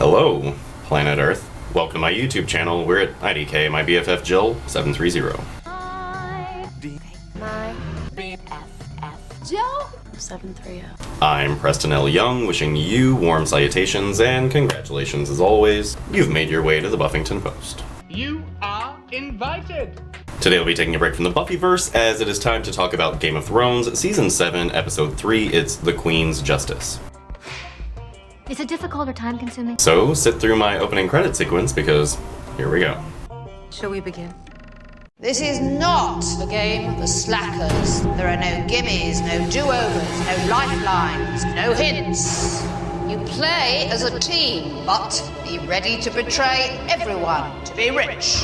Hello, planet Earth. Welcome to my YouTube channel. We're at IDK, my BFF Jill 730. My BFF Jill 730. I'm Preston L. Young, wishing you warm salutations and congratulations as always. You've made your way to the Buffyngton Post. You are invited! Today we'll be taking a break from the Buffyverse as it is time to talk about Game of Thrones, Season 7, Episode 3. It's The Queen's Justice. Is it difficult or time-consuming? So, sit through my opening credit sequence because here we go. Shall we begin? This is not a game for slackers. There are no gimmies, no do-overs, no lifelines, no hints. You play as a team, but be ready to betray everyone to be rich.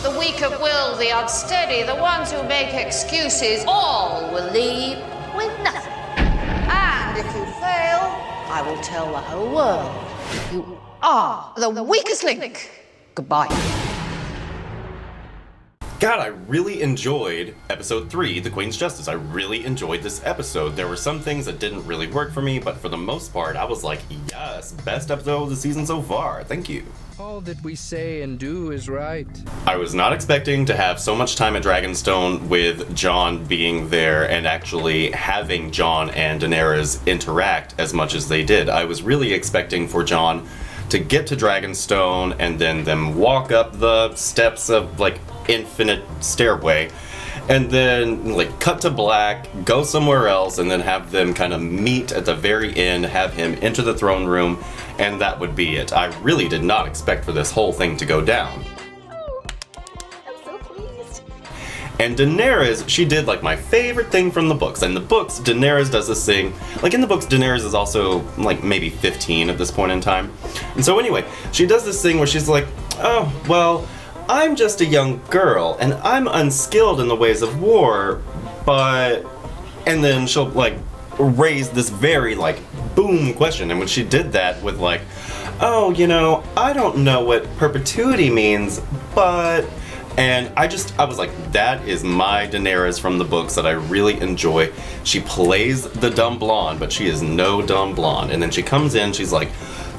The weak of will, the unsteady, the ones who make excuses, all will leave with nothing. And if you fail, I will tell the whole world you are the weakest link. Goodbye. God, I really enjoyed Episode 3, The Queen's Justice. I really enjoyed this episode. There were some things that didn't really work for me, but for the most part, I was like, yes, best episode of the season so far. Thank you. All that we say and do is right. I was not expecting to have so much time at Dragonstone with Jon being there and actually having Jon and Daenerys interact as much as they did. I was really expecting for Jon to get to Dragonstone and then them walk up the steps of, like, infinite stairway and then, like, cut to black, go somewhere else, and then have them kind of meet at the very end, have him enter the throne room, and that would be it. I really did not expect for this whole thing to go down. Oh, I'm so pleased. And Daenerys, she did, like, my favorite thing from the books. In the books, Daenerys does this thing, like, in the books, Daenerys is also, like, maybe 15 at this point in time. And so anyway, she does this thing where she's like, oh, well, I'm just a young girl, and I'm unskilled in the ways of war, but... And then she'll, like, raise this very, like, boom question. And when she did that with, like, oh, you know, I don't know what perpetuity means, but... And I was like, that is my Daenerys from the books that I really enjoy. She plays the dumb blonde, but she is no dumb blonde. And then she comes in, she's like,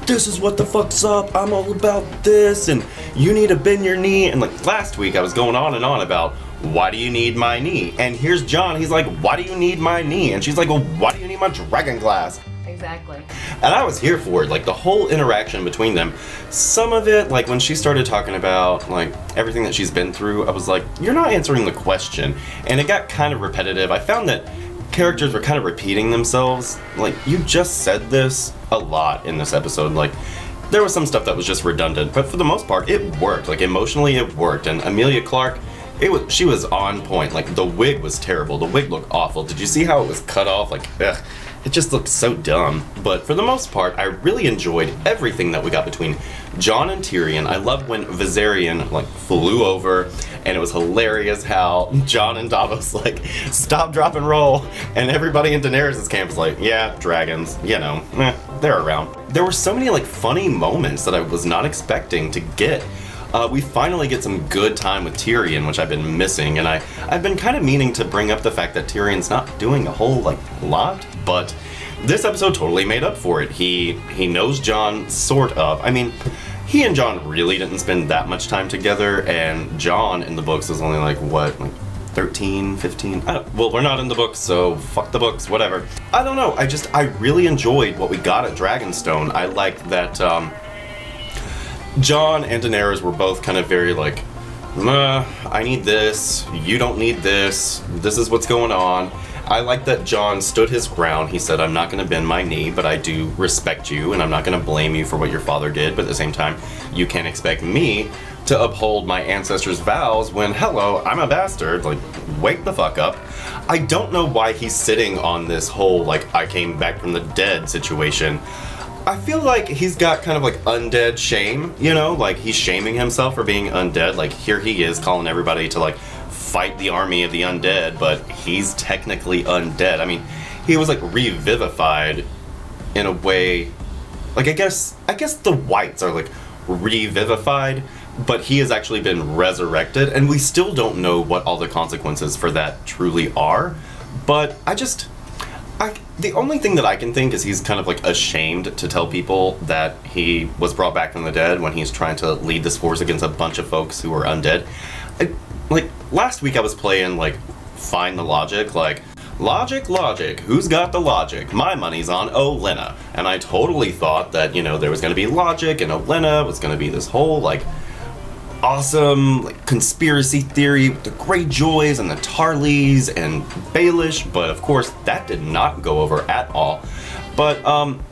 this is what the fuck's up, I'm all about this, and you need to bend your knee. And like last week I was going on and on about, why do you need my knee? And here's Jon, he's like, why do you need my knee? And she's like, well, why do you need my dragon glass? Exactly. And I was here for it, like the whole interaction between them. Some of it, like when she started talking about like everything that she's been through, I was like, you're not answering the question. And it got kind of repetitive. I found that characters were kind of repeating themselves. Like, you just said this a lot in this episode. Like, there was some stuff that was just redundant, but for the most part, it worked. Like, emotionally, it worked. And Emilia Clarke, she was on point. Like, the wig was terrible. The wig looked awful. Did you see how it was cut off? Like, ugh. It just looked so dumb. But for the most part, I really enjoyed everything that we got between Jon and Tyrion. I loved when Viserion, like, flew over, and it was hilarious how Jon and Davos, like, stop, drop, and roll, and everybody in Daenerys' camp is like, yeah, dragons, you know, they're around. There were so many, like, funny moments that I was not expecting to get. We finally get some good time with Tyrion, which I've been missing, and I've been kind of meaning to bring up the fact that Tyrion's not doing a whole, like, lot, but this episode totally made up for it. He knows Jon, sort of. I mean, he and Jon really didn't spend that much time together, and Jon in the books is only, like, what, like, 13, 15? Well, we're not in the books, so fuck the books, whatever. I don't know, I really enjoyed what we got at Dragonstone. I liked that, Jon and Daenerys were both kind of very like, I need this, you don't need this is what's going on. I like that Jon stood his ground. He said, I'm not going to bend my knee, but I do respect you, and I'm not going to blame you for what your father did, but at the same time, you can't expect me to uphold my ancestors' vows when, hello, I'm a bastard. Like, wake the fuck up. I don't know why he's sitting on this whole, like, I came back from the dead situation. I feel like he's got kind of like undead shame, you know, like he's shaming himself for being undead. Like here he is calling everybody to like fight the army of the undead, but he's technically undead. I mean, he was like revivified in a way, like I guess the whites are like revivified, but he has actually been resurrected, and we still don't know what all the consequences for that truly are. But The only thing that I can think is he's kind of like ashamed to tell people that he was brought back from the dead when he's trying to lead this force against a bunch of folks who are undead. Like, last week I was playing, like, Find the Logic, like, logic, who's got the logic? My money's on Olenna. And I totally thought that, you know, there was going to be logic and Olenna was going to be this whole, like, awesome, like, conspiracy theory with the Greyjoys and the Tarleys and Baelish, but of course that did not go over at all. But,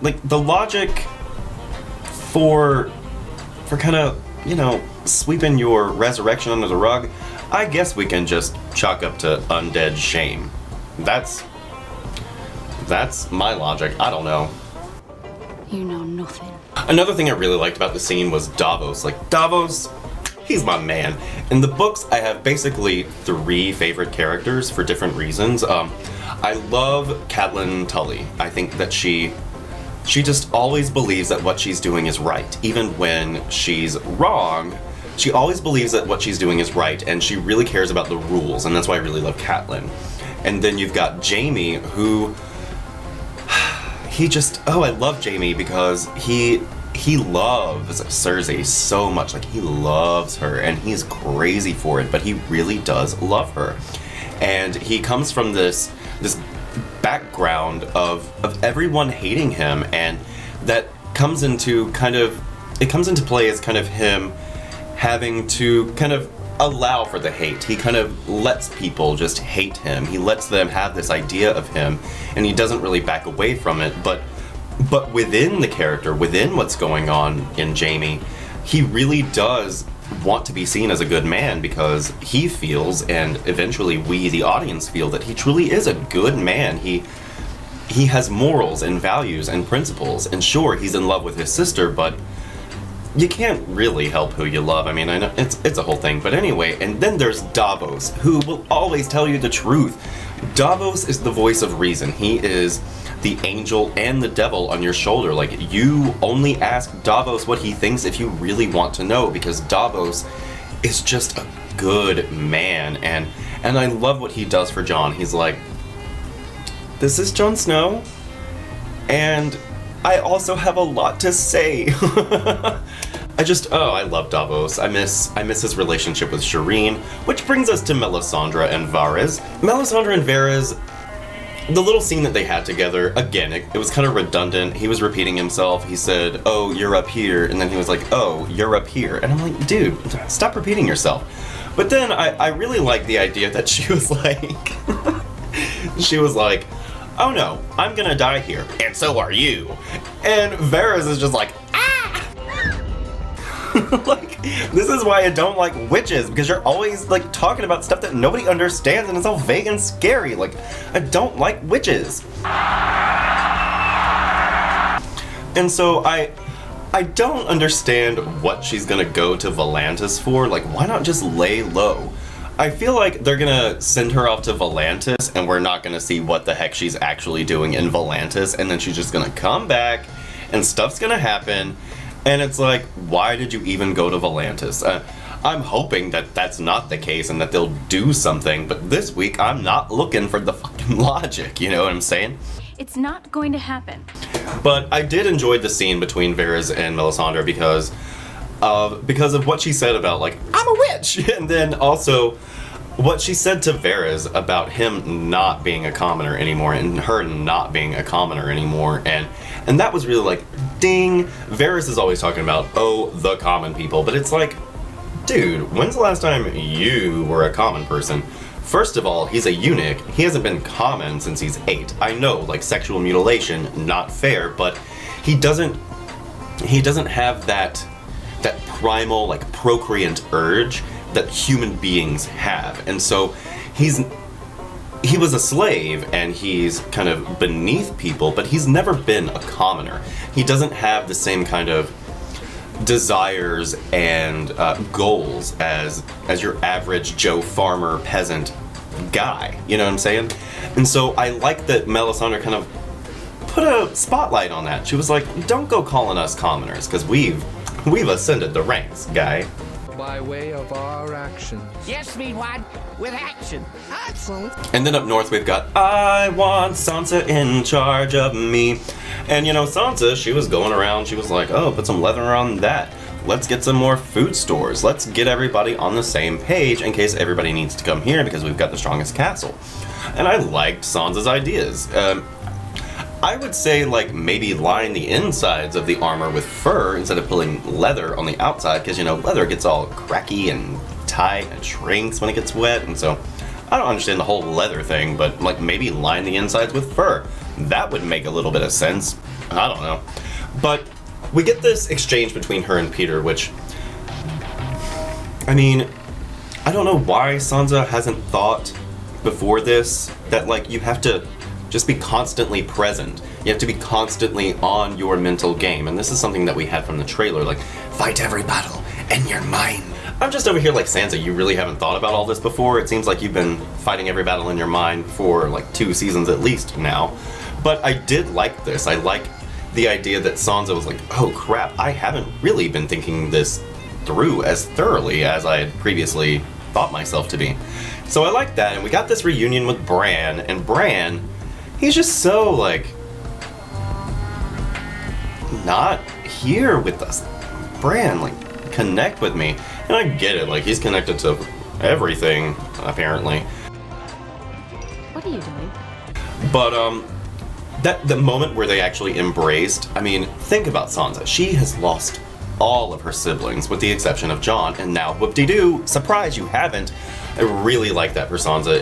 like, the logic for kind of, you know, sweeping your resurrection under the rug, I guess we can just chalk up to undead shame. That's my logic. I don't know. You know nothing. Another thing I really liked about the scene was Davos. Like, Davos, he's my man. In the books, I have basically 3 favorite characters for different reasons. I love Catelyn Tully. I think that she just always believes that what she's doing is right. Even when she's wrong, she always believes that what she's doing is right, and she really cares about the rules, and that's why I really love Catelyn. And then you've got Jaime, who... I love Jaime because he loves Cersei so much. Like, he loves her, and he's crazy for it, but he really does love her. And he comes from this background of everyone hating him, and that comes into play as kind of him having to kind of allow for the hate. He kind of lets people just hate him. He lets them have this idea of him, and he doesn't really back away from it. But within the character, within what's going on in Jaime, he really does want to be seen as a good man because he feels, and eventually we, the audience, feel that he truly is a good man. He has morals and values and principles, and sure, he's in love with his sister, but you can't really help who you love. I mean, I know it's a whole thing, but anyway. And then there's Davos, who will always tell you the truth. Davos is the voice of reason. He is the angel and the devil on your shoulder. Like, you only ask Davos what he thinks if you really want to know, because Davos is just a good man, and I love what he does for Jon. He's like, this is Jon Snow, and I also have a lot to say. I love Davos. I miss his relationship with Shireen, which brings us to Melisandre and Varys. Melisandre and Varys, the little scene that they had together, again, it was kind of redundant. He was repeating himself. He said, oh, you're up here, and then he was like, oh, you're up here. And I'm like, dude, stop repeating yourself. But then I really like the idea that she was like, oh no, I'm gonna die here, and so are you. And Varys is just like, ah! Like, this is why I don't like witches, because you're always, like, talking about stuff that nobody understands, and it's all vague and scary. Like, I don't like witches. And so I don't understand what she's gonna go to Volantis for. Like, why not just lay low? I feel like they're gonna send her off to Volantis, and we're not gonna see what the heck she's actually doing in Volantis, and then she's just gonna come back, and stuff's gonna happen, and it's like, why did you even go to Volantis? I'm hoping that that's not the case, and that they'll do something, but this week I'm not looking for the fucking logic, you know what I'm saying? It's not going to happen. But I did enjoy the scene between Varys and Melisandre because of what she said about, like, I'm a witch! And then also what she said to Varys about him not being a commoner anymore and her not being a commoner anymore. And that was really like, ding! Varys is always talking about, oh, the common people. But it's like, dude, when's the last time you were a common person? First of all, he's a eunuch. He hasn't been common since he's 8. I know, like, sexual mutilation, not fair, but he doesn't have that primal, like, procreant urge that human beings have. And so he was a slave, and he's kind of beneath people, but he's never been a commoner. He doesn't have the same kind of desires and goals as your average Joe farmer peasant guy. You know what I'm saying? And so I like that Melisandre kind of put a spotlight on that. She was like, don't go calling us commoners, because we've ascended the ranks, guy. by way of our actions. Yes, me one with action. Action. And then up north we've got I want Sansa in charge of me. And you know, Sansa, she was going around, she was like, oh, put some leather on that. Let's get some more food stores. Let's get everybody on the same page in case everybody needs to come here because we've got the strongest castle. And I liked Sansa's ideas. I would say, like, maybe line the insides of the armor with fur instead of pulling leather on the outside, because, you know, leather gets all cracky and tight and shrinks when it gets wet, and so I don't understand the whole leather thing, but, like, maybe line the insides with fur. That would make a little bit of sense. I don't know. But we get this exchange between her and Peter, which, I mean, I don't know why Sansa hasn't thought before this that, like, you have to just be constantly present. You have to be constantly on your mental game. And this is something that we had from the trailer, like, fight every battle in your mind. I'm just over here like, Sansa, you really haven't thought about all this before? It seems like you've been fighting every battle in your mind for like 2 seasons at least now. But I did like this. I like the idea that Sansa was like, oh crap, I haven't really been thinking this through as thoroughly as I had previously thought myself to be. So I like that, and we got this reunion with Bran, and Bran, he's just so, like, not here with us. Bran, like, connect with me. And I get it, like, he's connected to everything, apparently. What are you doing? But, the moment where they actually embraced, I mean, think about Sansa. She has lost all of her siblings, with the exception of Jon, and now, whoop-de-doo, surprise, you haven't. I really like that for Sansa.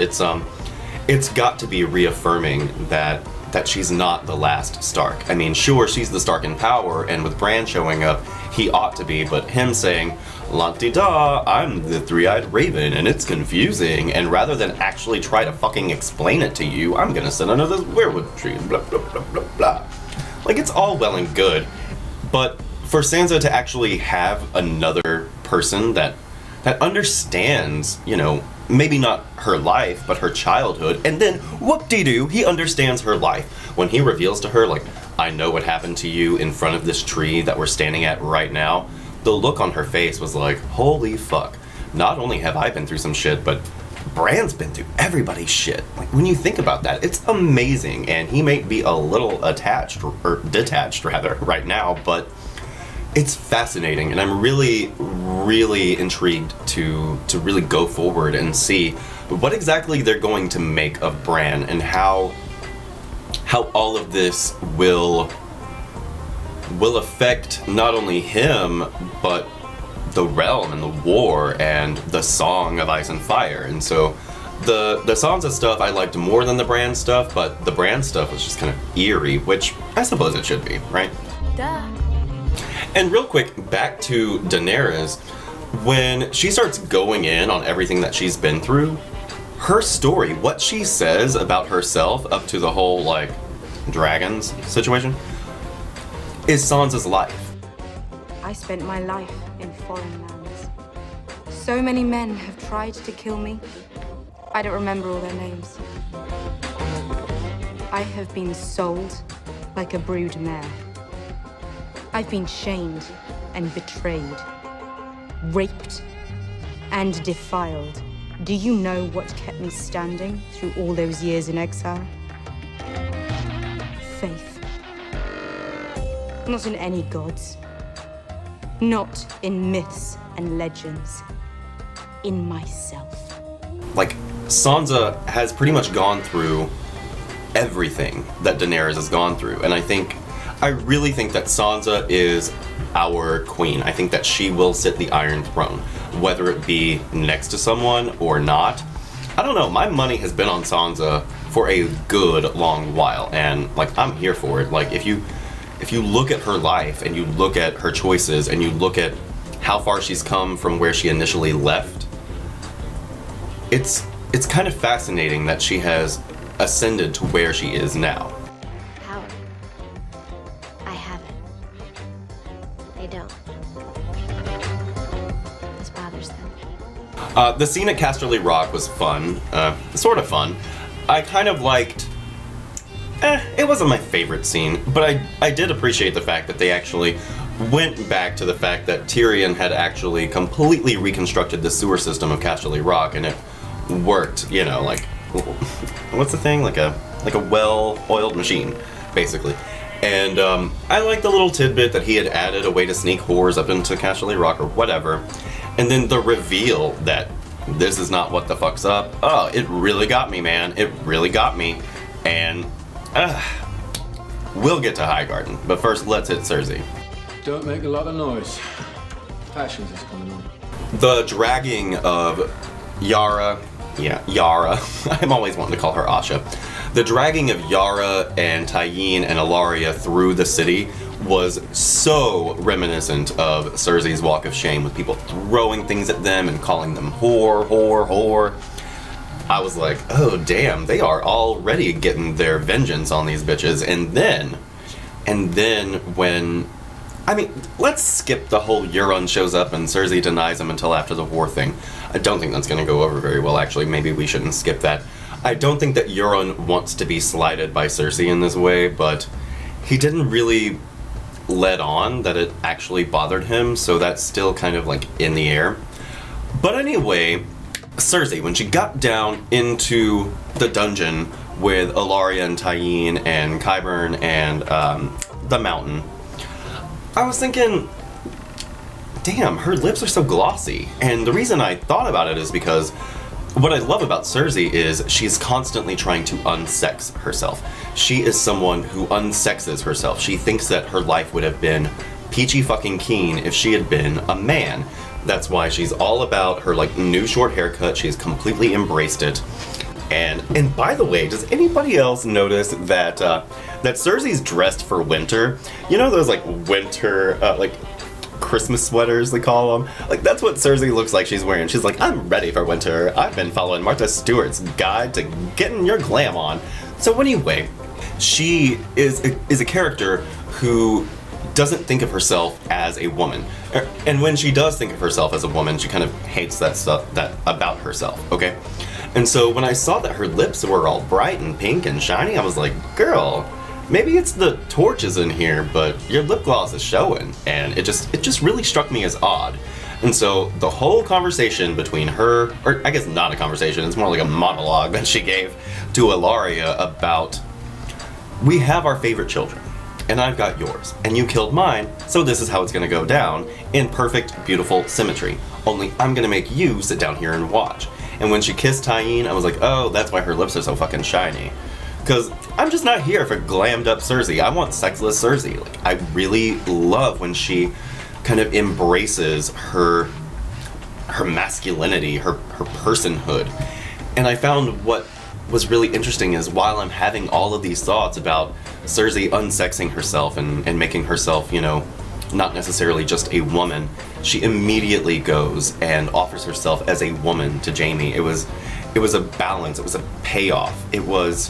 It's got to be reaffirming that she's not the last Stark. I mean, sure, she's the Stark in power, and with Bran showing up, he ought to be, but him saying, "La-di-da, I'm the three-eyed raven, and it's confusing," and rather than actually try to fucking explain it to you, I'm gonna sit under this weirwood tree, blah, blah, blah, blah, blah. Like, it's all well and good, but for Sansa to actually have another person that understands, you know, maybe not her life, but her childhood, and then, whoop-de-doo, he understands her life. When he reveals to her, like, I know what happened to you in front of this tree that we're standing at right now, the look on her face was like, holy fuck. Not only have I been through some shit, but Bran's been through everybody's shit. Like, when you think about that, it's amazing, and he may be a little attached, or detached, rather, right now, but it's fascinating, and I'm really, really intrigued to really go forward and see what exactly they're going to make of Bran and how all of this will affect not only him, but the realm and the war and the Song of Ice and Fire. And so the Sansa stuff I liked more than the Bran stuff, but the Bran stuff was just kind of eerie, which I suppose it should be, right? Duh. And real quick, back to Daenerys, when she starts going in on everything that she's been through, her story, what she says about herself up to the whole, like, dragons situation, is Sansa's life. I spent my life in foreign lands. So many men have tried to kill me. I don't remember all their names. I have been sold like a brood mare. I've been shamed and betrayed, raped and defiled. Do you know what kept me standing through all those years in exile? Faith. Not in any gods. Not in myths and legends. In myself. Like, Sansa has pretty much gone through everything that Daenerys has gone through, and I really think that Sansa is our queen. I think that she will sit the Iron Throne, whether it be next to someone or not. I don't know, my money has been on Sansa for a good long while, and, like, I'm here for it. Like, if you look at her life, and you look at her choices, and you look at how far she's come from where she initially left, it's kind of fascinating that she has ascended to where she is now. Power. I have it. They don't. This bothers them. The scene at Casterly Rock was fun, sort of fun. I kind of liked, it wasn't my favorite scene, but I did appreciate the fact that they actually went back to the fact that Tyrion had actually completely reconstructed the sewer system of Casterly Rock, and it worked, you know, like, what's the thing? Like a well-oiled machine, basically. And I like the little tidbit that he had added a way to sneak whores up into Casterly Rock or whatever. And then the reveal that this is not what the fuck's up. Oh, it really got me, man. It really got me. And we'll get to Highgarden, but first let's hit Cersei. Don't make a lot of noise. Passions is coming on. The dragging of Yara. I'm always wanting to call her Asha. The dragging of Yara and Tyene and Ilaria through the city was so reminiscent of Cersei's walk of shame, with people throwing things at them and calling them whore. I was like, oh damn, they are already getting their vengeance on these bitches. And then when, I mean, let's skip the whole Euron shows up and Cersei denies him until after the war thing. I don't think that's going to go over very well, actually. Maybe we shouldn't skip that. I don't think that Euron wants to be slighted by Cersei in this way, but he didn't really let on that it actually bothered him, so that's still kind of like in the air. But anyway, Cersei, when she got down into the dungeon with Ilaria and Tyene and Qyburn and the Mountain, I was thinking, damn, her lips are so glossy. And the reason I thought about it is because what I love about Cersei is she's constantly trying to unsex herself. She is someone who unsexes herself. She thinks that her life would have been peachy fucking keen if she had been a man. That's why she's all about her like new short haircut. She's completely embraced it. And by the way, does anybody else notice that that Cersei's dressed for winter? You know those like winter like Christmas sweaters, they call them? Like, that's what Cersei looks like she's wearing. She's like, I'm ready for winter. I've been following Martha Stewart's guide to getting your glam on. So anyway, she is a character who doesn't think of herself as a woman. And when she does think of herself as a woman, she kind of hates that stuff about herself, okay? And so when I saw that her lips were all bright and pink and shiny, I was like, girl, maybe it's the torches in here, but your lip gloss is showing. And it just really struck me as odd. And so the whole conversation between her, or I guess not a conversation, it's more like a monologue that she gave to Ilaria about, we have our favorite children, and I've got yours, and you killed mine, so this is how it's gonna go down, in perfect, beautiful symmetry. Only I'm gonna make you sit down here and watch. And when she kissed Tyene, I was like, oh, that's why her lips are so fucking shiny. Because I'm just not here for glammed up Cersei. I want sexless Cersei. Like, I really love when she kind of embraces her masculinity, her personhood. And I found what was really interesting is while I'm having all of these thoughts about Cersei unsexing herself and making herself, you know, not necessarily just a woman, she immediately goes and offers herself as a woman to Jaime. It was a balance, it was a payoff. It was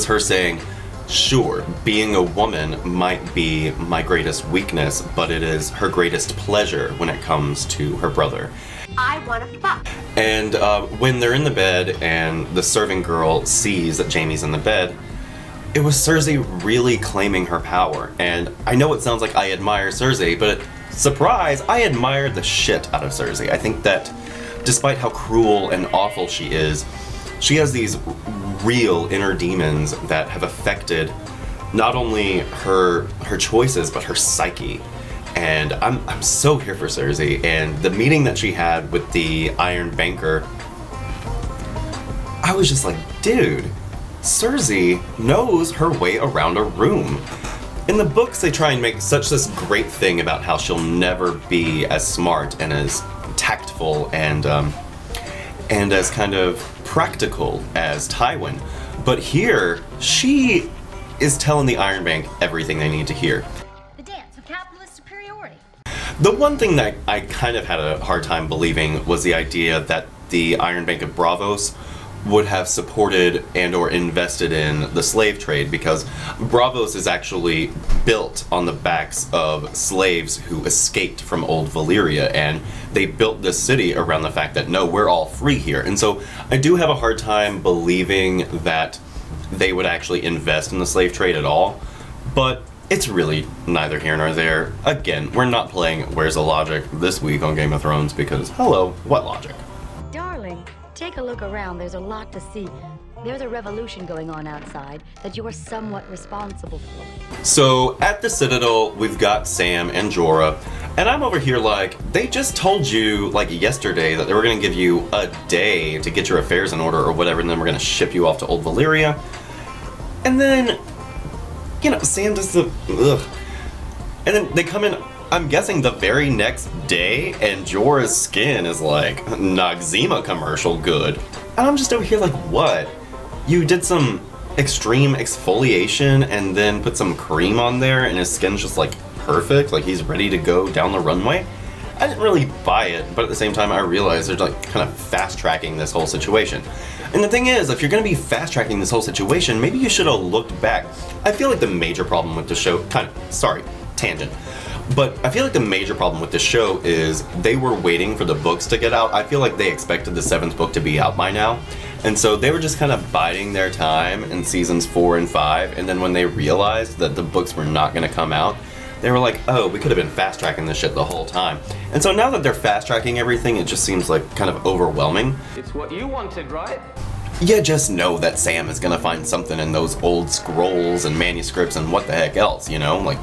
her saying, sure, being a woman might be my greatest weakness, but it is her greatest pleasure when it comes to her brother. I want to fuck. And when they're in the bed and the serving girl sees that Jaime's in the bed, it was Cersei really claiming her power. And I know it sounds like I admire Cersei, but surprise, I admire the shit out of Cersei. I think that despite how cruel and awful she is, she has these real inner demons that have affected not only her choices, but her psyche. And I'm so here for Cersei. And the meeting that she had with the Iron Banker, I was just like, dude, Cersei knows her way around a room. In the books, they try and make such this great thing about how she'll never be as smart and as tactful and as kind of practical as Tywin. But here, she is telling the Iron Bank everything they need to hear. The dance of capitalist superiority. The one thing that I kind of had a hard time believing was the idea that the Iron Bank of Braavos would have supported and or invested in the slave trade, because Braavos is actually built on the backs of slaves who escaped from old Valyria, and they built this city around the fact that, no, we're all free here. And so I do have a hard time believing that they would actually invest in the slave trade at all. But it's really neither here nor there. Again, we're not playing Where's the Logic this week on Game of Thrones because, hello, what logic? Darling, take a look around. There's a lot to see. There's a revolution going on outside that you are somewhat responsible for. So, at the Citadel, we've got Sam and Jorah, and I'm over here like, they just told you, like yesterday, that they were going to give you a day to get your affairs in order or whatever, and then we're going to ship you off to Old Valyria. And then, you know, Sam does the, ugh. And then they come in, I'm guessing the very next day, and Jorah's skin is like, Noxzema commercial good. And I'm just over here like, what? You did some extreme exfoliation and then put some cream on there and his skin's just like perfect, like he's ready to go down the runway? I didn't really buy it, but at the same time I realized they're like kind of fast tracking this whole situation. And the thing is, if you're gonna be fast tracking this whole situation, maybe you should have looked back. I feel like the major problem with the show, tangent. But I feel like the major problem with this show is they were waiting for the books to get out. I feel like they expected the 7th book to be out by now. And so they were just kind of biding their time in seasons 4 and 5. And then when they realized that the books were not going to come out, they were like, oh, we could have been fast tracking this shit the whole time. And so now that they're fast tracking everything, it just seems like kind of overwhelming. It's what you wanted, right? You just know that Sam is going to find something in those old scrolls and manuscripts and what the heck else, you know? Like,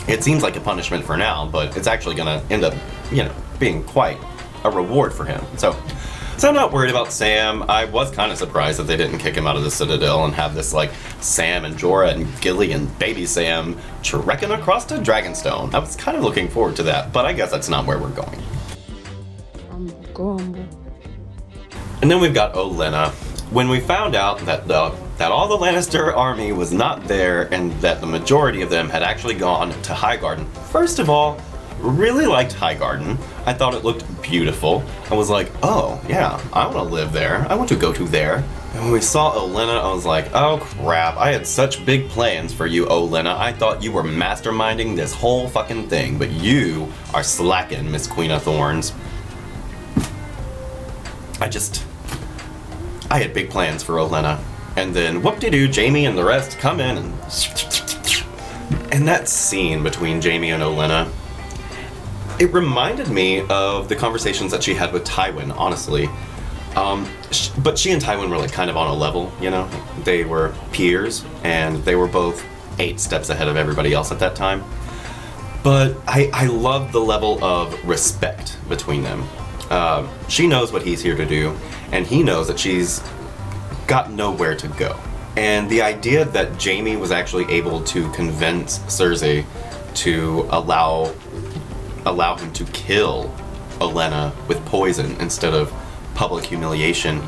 it seems like a punishment for now, but it's actually gonna end up, you know, being quite a reward for him. So I'm not worried about Sam. I was kind of surprised that they didn't kick him out of the Citadel and have this, like, Sam and Jorah and Gilly and baby Sam trekking across to Dragonstone. I was kind of looking forward to that, but I guess that's not where we're going. And then we've got Olenna. When we found out that all the Lannister army was not there and that the majority of them had actually gone to Highgarden. First of all, really liked Highgarden. I thought it looked beautiful. I was like, oh yeah, I want to live there. I want to go to there. And when we saw Olenna, I was like, oh crap, I had such big plans for you, Olenna. I thought you were masterminding this whole fucking thing, but you are slacking, Miss Queen of Thorns. I had big plans for Olenna. And then, whoop-de-doo, Jaime and the rest come in and that scene between Jaime and Olenna, it reminded me of the conversations that she had with Tywin, honestly. But she and Tywin were like kind of on a level, you know? They were peers, and they were both 8 steps ahead of everybody else at that time. But I love the level of respect between them. She knows what he's here to do, and he knows that she's got nowhere to go. And the idea that Jaime was actually able to convince Cersei to allow him to kill Olenna with poison instead of public humiliation,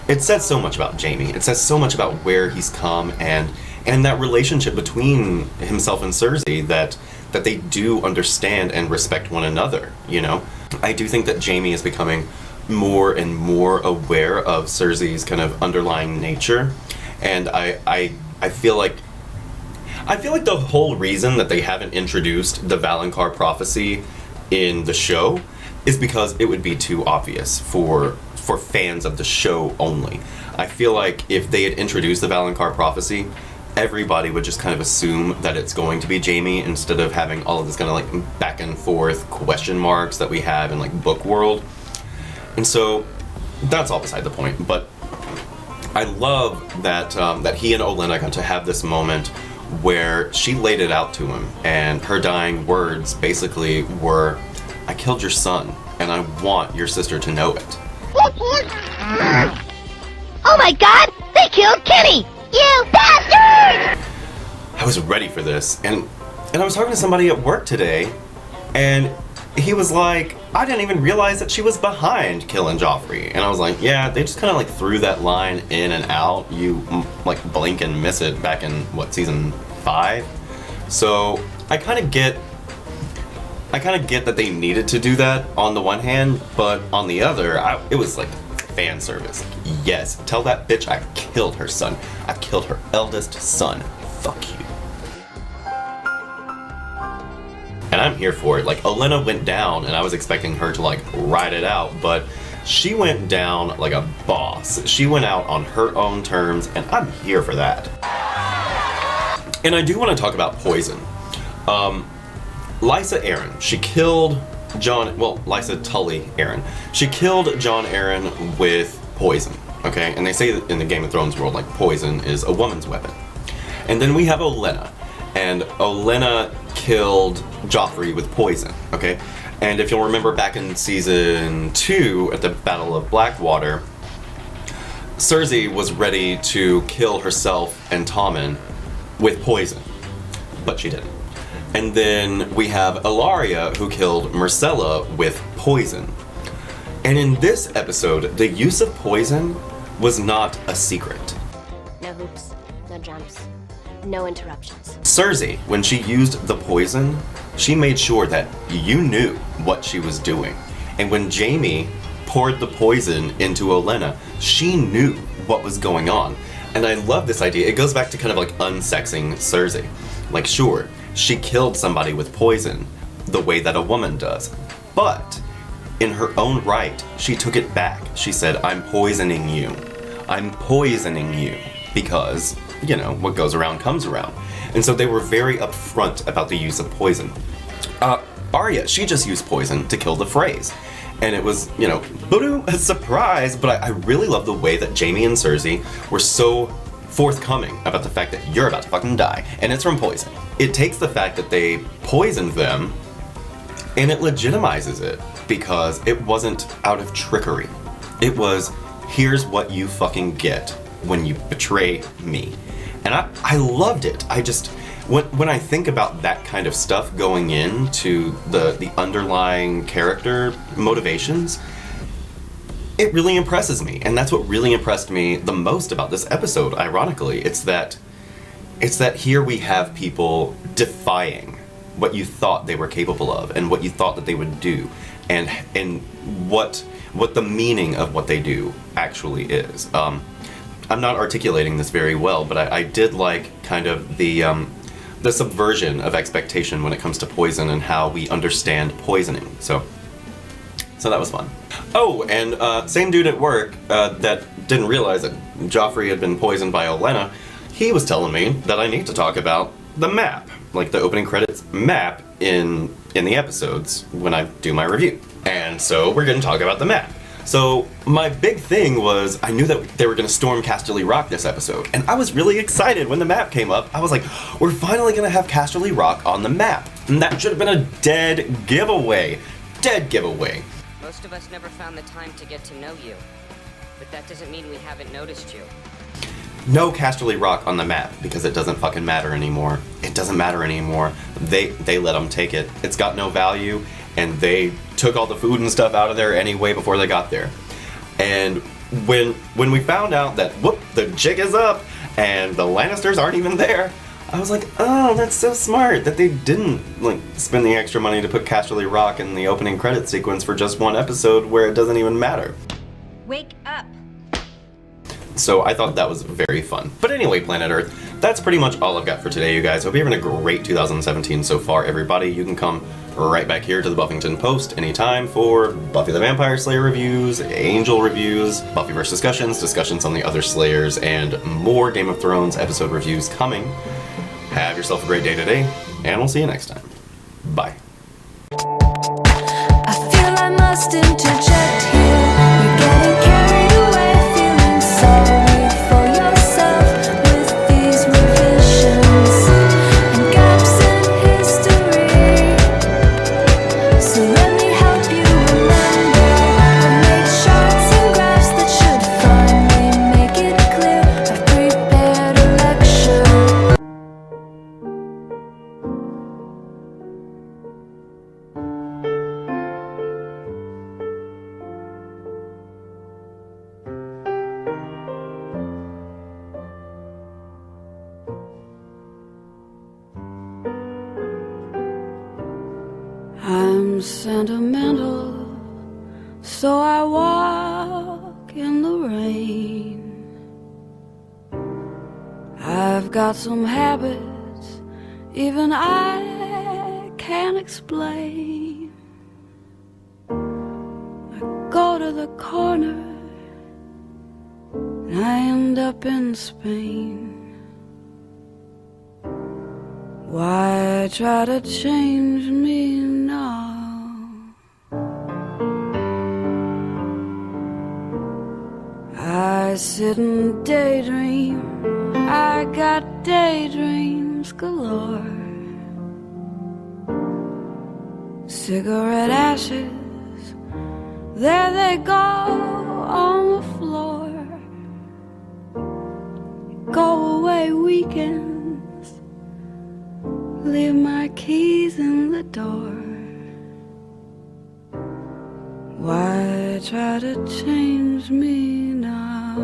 it says so much about Jaime. It says so much about where he's come and that relationship between himself and Cersei, that they do understand and respect one another, you know? I do think that Jaime is becoming more and more aware of Cersei's kind of underlying nature, and I feel like the whole reason that they haven't introduced the Valonqar prophecy in the show is because it would be too obvious for fans of the show only. I feel like if they had introduced the Valonqar prophecy, everybody would just kind of assume that it's going to be Jaime instead of having all of this kind of like back and forth question marks that we have in like book world. And so that's all beside the point, but I love that that he and Olenna got to have this moment where she laid it out to him, and her dying words basically were, I killed your son, and I want your sister to know it. Oh my god! They killed Kenny! You bastard! I was ready for this, and I was talking to somebody at work today, and he was like, I didn't even realize that she was behind killing Joffrey. And I was like, yeah, they just kind of like threw that line in and out. You like blink and miss it back in, what, season 5? So I kind of get that they needed to do that on the one hand, but on the other, it was like fan service. Yes, tell that bitch I killed her son. I killed her eldest son. Fuck you. And I'm here for it. Like, Olenna went down, and I was expecting her to, like, ride it out, but she went down like a boss. She went out on her own terms, and I'm here for that. And I do want to talk about poison. Lysa Arryn, she killed Lysa Tully Arryn. She killed John Arryn with poison, okay? And they say that in the Game of Thrones world, like, poison is a woman's weapon. And then we have Olenna, and Olenna killed Joffrey with poison, okay? And if you'll remember back in season 2 at the Battle of Blackwater, Cersei was ready to kill herself and Tommen with poison, but she didn't. And then we have Ilaria, who killed Myrcella with poison. And in this episode, the use of poison was not a secret. No hoops, no jumps, no interruptions. Cersei, when she used the poison, she made sure that you knew what she was doing. And when Jaime poured the poison into Olenna, she knew what was going on. And I love this idea. It goes back to kind of like unsexing Cersei. Like, sure, she killed somebody with poison the way that a woman does. But in her own right, she took it back. She said, I'm poisoning you. I'm poisoning you. Because, you know, what goes around comes around. And so they were very upfront about the use of poison. Arya, she just used poison to kill the Freys. And it was, you know, a surprise, but I really love the way that Jaime and Cersei were so forthcoming about the fact that you're about to fucking die, and it's from poison. It takes the fact that they poisoned them, and it legitimizes it, because it wasn't out of trickery. It was, here's what you fucking get when you betray me. And I loved it. I just, when I think about that kind of stuff going into the underlying character motivations, it really impresses me. And that's what really impressed me the most about this episode, ironically. It's that here we have people defying what you thought they were capable of and what you thought that they would do, and what the meaning of what they do actually is. I'm not articulating this very well, but I did like kind of the subversion of expectation when it comes to poison and how we understand poisoning. So that was fun. Oh, and same dude at work that didn't realize that Joffrey had been poisoned by Olenna, he was telling me that I need to talk about the map, like the opening credits map in the episodes when I do my review. And so we're going to talk about the map. So my big thing was, I knew that they were going to storm Casterly Rock this episode, and I was really excited when the map came up. I was like, we're finally going to have Casterly Rock on the map. And that should have been a dead giveaway. Dead giveaway. Most of us never found the time to get to know you, but that doesn't mean we haven't noticed you. No Casterly Rock on the map, because it doesn't fucking matter anymore. It doesn't matter anymore. They let them take it. It's got no value, and they took all the food and stuff out of there anyway before they got there. And when we found out that, whoop, the jig is up, and the Lannisters aren't even there, I was like, oh, that's so smart that they didn't, like, spend the extra money to put Casterly Rock in the opening credit sequence for just one episode where it doesn't even matter. Wake up. So I thought that was very fun. But anyway, Planet Earth, that's pretty much all I've got for today, you guys. Hope you're having a great 2017 so far, everybody. You can come right back here to the Buffyngton Post anytime for Buffy the Vampire Slayer reviews, Angel reviews, Buffyverse discussions, discussions on the other Slayers, and more Game of Thrones episode reviews coming. Have yourself a great day today, and we'll see you next time. Bye. I feel I must interject here. You're getting carried away, feeling sorry for yourself with these revisions and gaps in history. So let me help you remember. I've made charts and graphs that should finally make it clear. I've prepared a lecture. I'm sentimental, so I walk in the rain. I've got some habits even I can't explain. I go to the corner and I end up in Spain. Why try to change me now? I sit and daydream. I got daydreams galore. Cigarette ashes, there they go on the floor. Go away weekends, leave my keys in the door. Why try to change me now?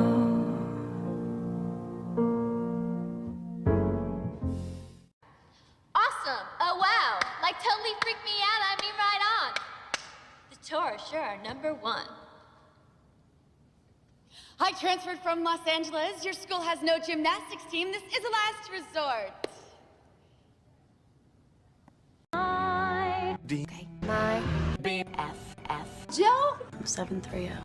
Awesome! Oh wow! Like totally freaked me out, I mean right on. The tour sure are #1. I transferred from Los Angeles. Your school has no gymnastics team. This is a last resort. My BFF Joe? 730.